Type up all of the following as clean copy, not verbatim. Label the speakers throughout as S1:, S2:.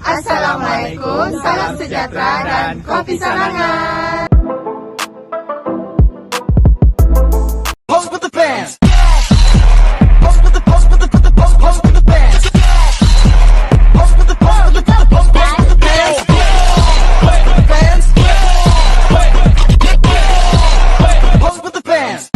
S1: Assalamualaikum, salam sejahtera dan kopi sarangan.
S2: Pose with the bands. Pose with the pose with the pose with the bands. Pose with the pose with the pose with the bands. Pose with the bands.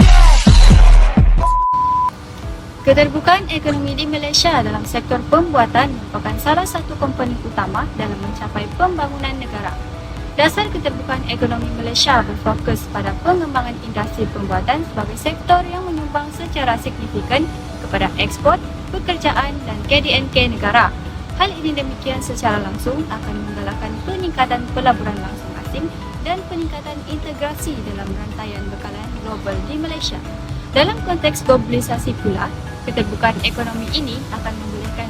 S3: Keterbukaan ekonomi di Malaysia dalam sektor pembuatan merupakan salah satu komponen utama dalam mencapai pembangunan negara. Dasar keterbukaan ekonomi Malaysia berfokus pada pengembangan industri pembuatan sebagai sektor yang menyumbang secara signifikan kepada ekspor, pekerjaan dan KDNK negara. Hal ini demikian secara langsung akan menggalakkan peningkatan pelaburan langsung asing dan peningkatan integrasi dalam rantaian bekalan global di Malaysia. Dalam konteks globalisasi pula, keterbukaan ekonomi ini akan membolehkan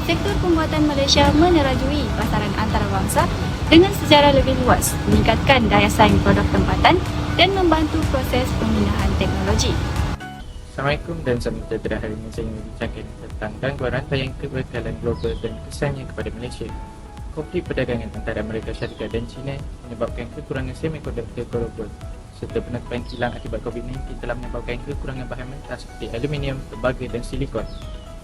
S3: sektor pembuatan Malaysia menerajui pasaran antarabangsa dengan secara lebih luas, meningkatkan daya saing produk tempatan dan membantu proses pemindahan teknologi.
S4: Assalamualaikum dan selamat sejahtera. Hari ini saya ingin berbincangkan tentang gangguan rantaian kebekalan global dan kesannya kepada Malaysia. Konflik perdagangan antara Amerika Syarikat dan China menyebabkan kekurangan semikonduktor global serta penetapan kilang akibat COVID-19 telah menyebabkan kekurangan bahan mentah seperti aluminium, tembaga dan silikon.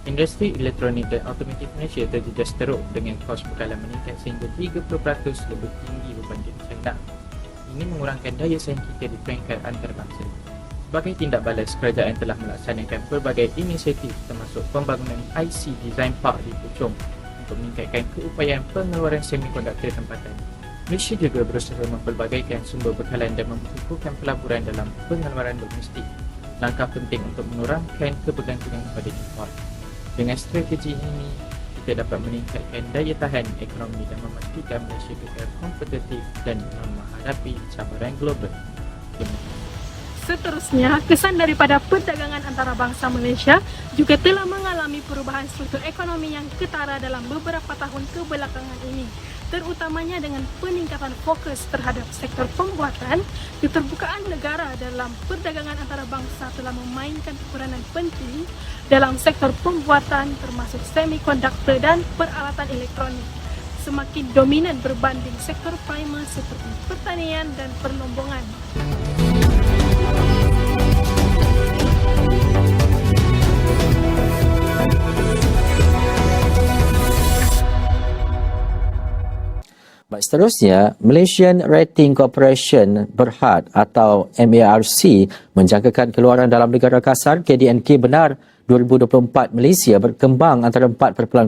S4: Industri elektronik dan automotif Malaysia terjejas teruk dengan kos bekalan meningkat sehingga 30% lebih tinggi berbanding China. Ini mengurangkan daya saing kita di peringkat antarabangsa. Sebagai tindak balas, kerajaan telah melaksanakan pelbagai inisiatif termasuk pembangunan IC Design Park di Puchong untuk meningkatkan keupayaan pengeluaran semikonduktor tempatan. Malaysia juga berusaha mempelbagaikan sumber bekalan dan membukukan pelaburan dalam pengeluaran domestik. Langkah penting untuk menurunkan kebergantungan pada import. Dengan strategi ini, kita dapat meningkatkan daya tahan ekonomi dan memastikan Malaysia kekal kompetitif dan menghadapi cabaran global. Terima kasih.
S5: Seterusnya, kesan daripada perdagangan antarabangsa Malaysia juga telah mengalami perubahan struktur ekonomi yang ketara dalam beberapa tahun kebelakangan ini, terutamanya dengan peningkatan fokus terhadap sektor pembuatan. Keterbukaan negara dalam perdagangan antarabangsa telah memainkan peranan penting dalam sektor pembuatan termasuk semikonduktor dan peralatan elektronik, semakin dominan berbanding sektor primer seperti pertanian dan perlombongan.
S6: Baik, seterusnya, Malaysian Rating Corporation Berhad atau MARC menjangkakan keluaran dalam negara kasar KDNK benar 2024 Malaysia berkembang antara 4.0%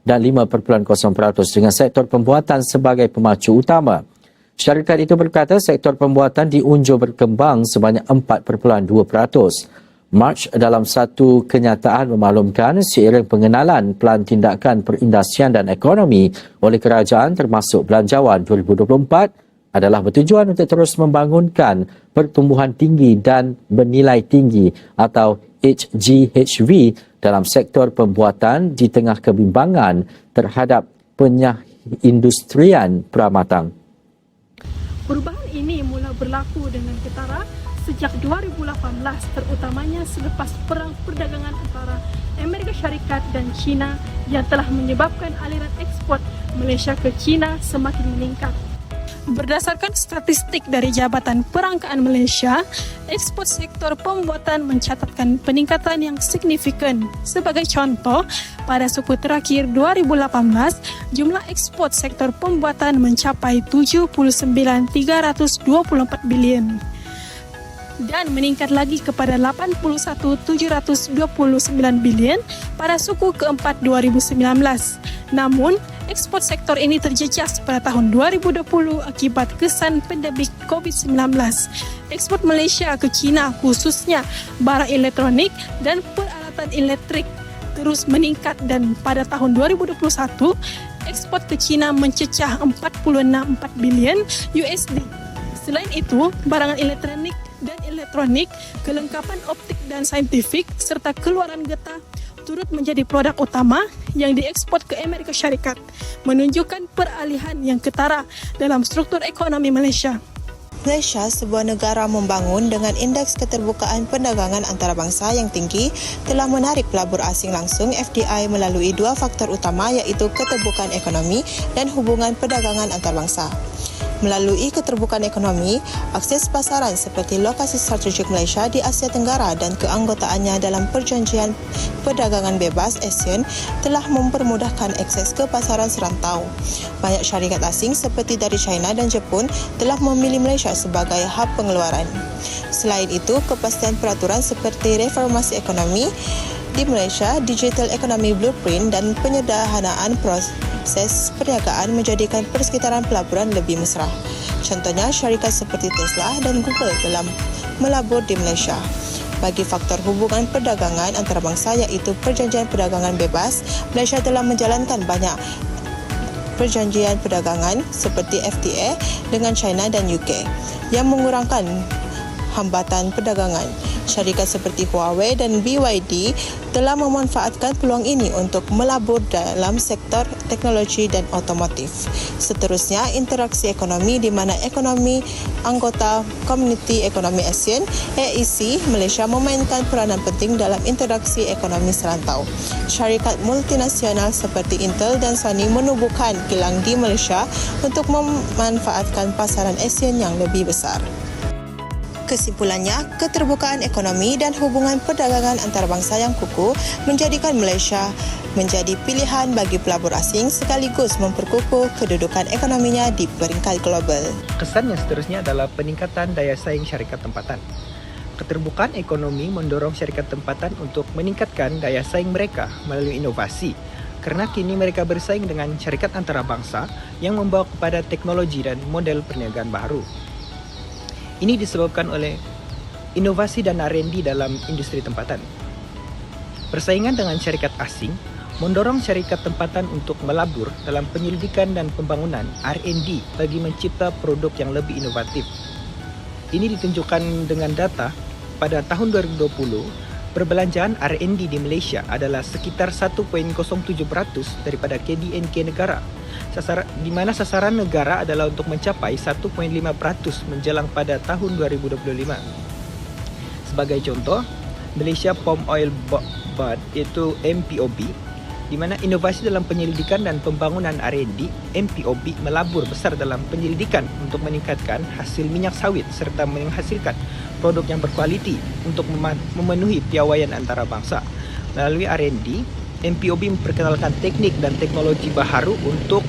S6: dan 5.0% dengan sektor pembuatan sebagai pemacu utama. Syarikat itu berkata sektor pembuatan diunjur berkembang sebanyak 4.2%. March dalam satu kenyataan memaklumkan seiring pengenalan pelan tindakan perindustrian dan ekonomi oleh kerajaan termasuk belanjawan 2024 adalah bertujuan untuk terus membangunkan pertumbuhan tinggi dan bernilai tinggi atau HGHV dalam sektor pembuatan di tengah kebimbangan terhadap pengindustrian pramatang.
S5: Perubahan ini mula berlaku dengan ketara sejak 2018, terutamanya selepas perang perdagangan antara Amerika Syarikat dan China yang telah menyebabkan aliran ekspor Malaysia ke China semakin meningkat. Berdasarkan statistik dari Jabatan Perangkaan Malaysia, ekspor sektor pembuatan mencatatkan peningkatan yang signifikan. Sebagai contoh, pada suku terakhir 2018, jumlah ekspor sektor pembuatan mencapai 79,324 bilion. Dan meningkat lagi kepada 81,729 bilion pada suku keempat 2019. Namun, ekspor sektor ini terjejas pada tahun 2020 akibat kesan pandemik COVID-19. Ekspor Malaysia ke China khususnya barang elektronik dan peralatan elektrik terus meningkat dan pada tahun 2021, ekspor ke China mencecah 46,4 bilion USD. Selain itu, barangan elektronik, kelengkapan optik dan saintifik serta keluaran getah turut menjadi produk utama yang diekspor ke Amerika Syarikat, menunjukkan peralihan yang ketara dalam struktur ekonomi Malaysia.
S7: Malaysia, sebuah negara membangun dengan indeks keterbukaan perdagangan antarabangsa yang tinggi, telah menarik pelabur asing langsung FDI melalui dua faktor utama iaitu keterbukaan ekonomi dan hubungan perdagangan antarabangsa. Melalui keterbukaan ekonomi, akses pasaran seperti lokasi strategik Malaysia di Asia Tenggara dan keanggotaannya dalam Perjanjian Perdagangan Bebas ASEAN telah mempermudahkan akses ke pasaran serantau. Banyak syarikat asing seperti dari China dan Jepun telah memilih Malaysia sebagai hub pengeluaran. Selain itu, kepastian peraturan seperti reformasi ekonomi di Malaysia, Digital Economy Blueprint dan penyederhanaan proses perniagaan menjadikan persekitaran pelaburan lebih mesra. Contohnya, syarikat seperti Tesla dan Google telah melabur di Malaysia. Bagi faktor hubungan perdagangan antarabangsa iaitu Perjanjian Perdagangan Bebas, Malaysia telah menjalankan banyak perjanjian perdagangan seperti FTA dengan China dan UK yang mengurangkan hambatan perdagangan. Syarikat seperti Huawei dan BYD telah memanfaatkan peluang ini untuk melabur dalam sektor teknologi dan otomotif. Seterusnya, interaksi ekonomi di mana ekonomi anggota Komuniti Ekonomi ASEAN (AEC) Malaysia memainkan peranan penting dalam interaksi ekonomi serantau. Syarikat multinasional seperti Intel dan Sony menubuhkan kilang di Malaysia untuk memanfaatkan pasaran ASEAN yang lebih besar. Kesimpulannya, keterbukaan ekonomi dan hubungan perdagangan antarabangsa yang kukuh menjadikan Malaysia menjadi pilihan bagi pelabur asing sekaligus memperkukuh kedudukan ekonominya di peringkat global.
S8: Kesan yang seterusnya adalah peningkatan daya saing syarikat tempatan. Keterbukaan ekonomi mendorong syarikat tempatan untuk meningkatkan daya saing mereka melalui inovasi, kerana kini mereka bersaing dengan syarikat antarabangsa yang membawa kepada teknologi dan model perniagaan baru. Ini disebabkan oleh inovasi dan R&D dalam industri tempatan. Persaingan dengan syarikat asing mendorong syarikat tempatan untuk melabur dalam penyelidikan dan pembangunan R&D bagi mencipta produk yang lebih inovatif. Ini ditunjukkan dengan data pada tahun 2020, perbelanjaan R&D di Malaysia adalah sekitar 1.07% daripada KDNK negara, di mana sasaran negara adalah untuk mencapai 1.5% menjelang pada tahun 2025. Sebagai contoh, Malaysia Palm Oil Board iaitu MPOB, di mana inovasi dalam penyelidikan dan pembangunan R&D, MPOB melabur besar dalam penyelidikan untuk meningkatkan hasil minyak sawit serta menghasilkan produk yang berkualiti untuk memenuhi piawaian antarabangsa. Melalui R&D, MPOB memperkenalkan teknik dan teknologi baharu untuk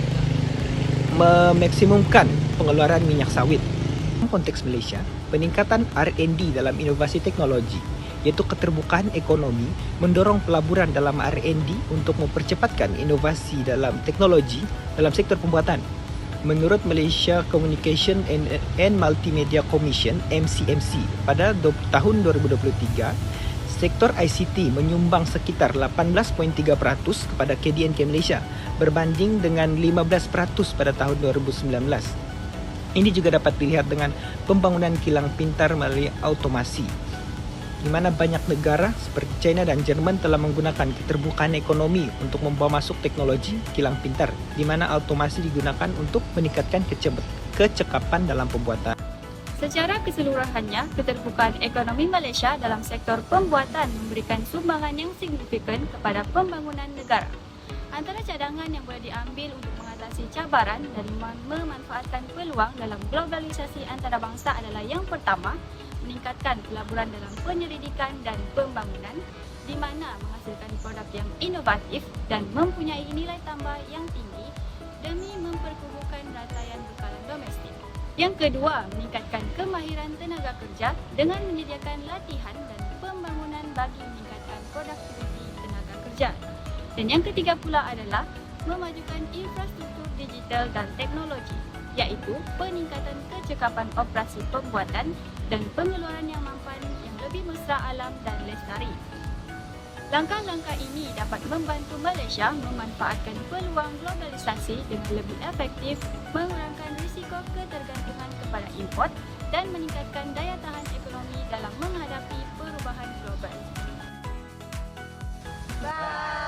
S8: memaksimumkan pengeluaran minyak sawit. Dalam konteks Malaysia, peningkatan R&D dalam inovasi teknologi iaitu keterbukaan ekonomi mendorong pelaburan dalam R&D untuk mempercepatkan inovasi dalam teknologi dalam sektor pembuatan. Menurut Malaysia Communication and Multimedia Commission (MCMC), pada tahun 2023, sektor ICT menyumbang sekitar 18.3% kepada KDNK Malaysia berbanding dengan 15% pada tahun 2019. Ini juga dapat dilihat dengan pembangunan kilang pintar melalui automasi, di mana banyak negara seperti China dan Jerman telah menggunakan keterbukaan ekonomi untuk membawa masuk teknologi kilang pintar, di mana automasi digunakan untuk meningkatkan kecekapan dalam pembuatan.
S3: Secara keseluruhannya, keterbukaan ekonomi Malaysia dalam sektor pembuatan memberikan sumbangan yang signifikan kepada pembangunan negara. Antara cadangan yang boleh diambil untuk mengatasi cabaran dan memanfaatkan peluang dalam globalisasi antarabangsa adalah yang pertama, meningkatkan pelaburan dalam penyelidikan dan pembangunan, di mana menghasilkan produk yang inovatif dan mempunyai nilai tambah yang tinggi demi memperkukuhkan rantaian bekalan domestik. Yang kedua, meningkatkan kemahiran tenaga kerja dengan menyediakan latihan dan pembangunan bagi meningkatkan produktiviti tenaga kerja. Dan yang ketiga pula adalah memajukan infrastruktur digital dan teknologi, iaitu peningkatan kecekapan operasi pembuatan dan pengeluaran yang mampan yang lebih mesra alam dan lestari. Langkah-langkah ini dapat membantu Malaysia memanfaatkan peluang globalisasi dengan lebih efektif, mengurangkan risiko ketergantungan kepada import dan meningkatkan daya tahan ekonomi dalam menghadapi perubahan global. Bye!